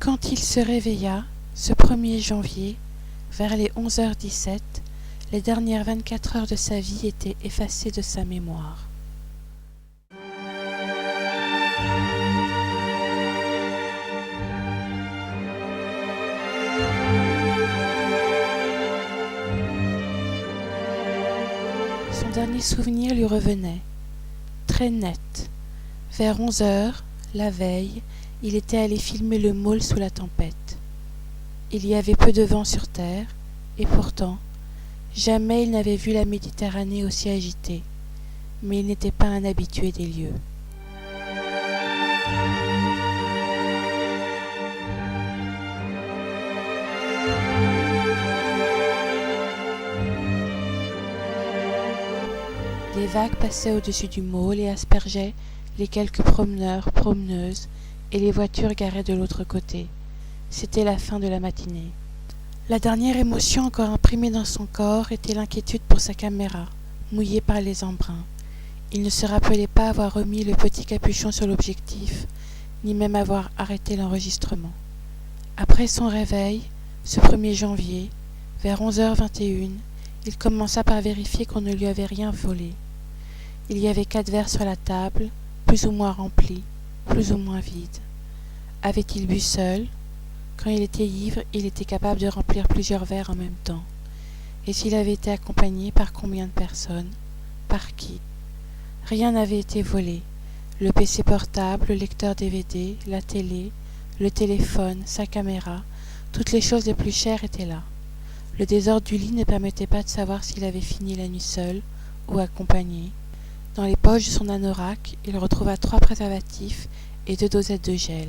Quand il se réveilla, ce 1er janvier, vers les 11h17, les dernières 24 heures de sa vie étaient effacées de sa mémoire. Son dernier souvenir lui revenait, très net. Vers 11h, la veille, il était allé filmer le môle sous la tempête. Il y avait peu de vent sur terre, et pourtant, jamais il n'avait vu la Méditerranée aussi agitée, mais il n'était pas un habitué des lieux. Des vagues passaient au-dessus du môle et aspergeaient les quelques promeneurs, promeneuses et les voitures garées de l'autre côté. C'était la fin de la matinée. La dernière émotion encore imprimée dans son corps était l'inquiétude pour sa caméra, mouillée par les embruns. Il ne se rappelait pas avoir remis le petit capuchon sur l'objectif, ni même avoir arrêté l'enregistrement. Après son réveil, ce 1er janvier, vers 11h21, il commença par vérifier qu'on ne lui avait rien volé. Il y avait 4 verres sur la table, plus ou moins remplis, plus ou moins vides. Avait-il bu seul ? Quand il était ivre, il était capable de remplir plusieurs verres en même temps. Et s'il avait été accompagné, par combien de personnes ? Par qui ? Rien n'avait été volé. Le PC portable, le lecteur DVD, la télé, le téléphone, sa caméra, toutes les choses les plus chères étaient là. Le désordre du lit ne permettait pas de savoir s'il avait fini la nuit seul ou accompagné. Dans les poches de son anorak, il retrouva 3 préservatifs et 2 dosettes de gel.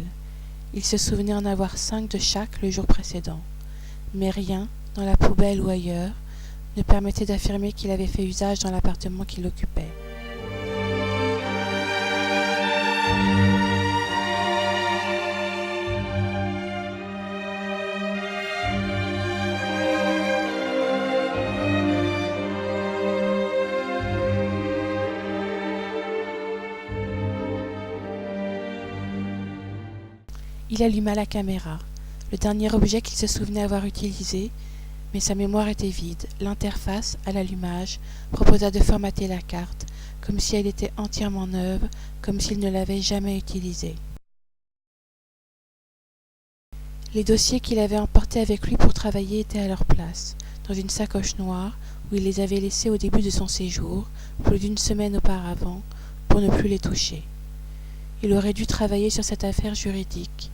Il se souvenait en avoir 5 de chaque le jour précédent. Mais rien, dans la poubelle ou ailleurs, ne permettait d'affirmer qu'il avait fait usage dans l'appartement qu'il occupait. Il alluma la caméra, le dernier objet qu'il se souvenait avoir utilisé, mais sa mémoire était vide. L'interface, à l'allumage, proposa de formater la carte, comme si elle était entièrement neuve, comme s'il ne l'avait jamais utilisée. Les dossiers qu'il avait emportés avec lui pour travailler étaient à leur place, dans une sacoche noire où il les avait laissés au début de son séjour, plus d'1 semaine auparavant, pour ne plus les toucher. Il aurait dû travailler sur cette affaire juridique,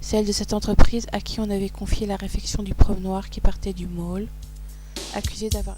celle de cette entreprise à qui on avait confié la réfection du promenoir qui partait du môle, accusé d'avoir...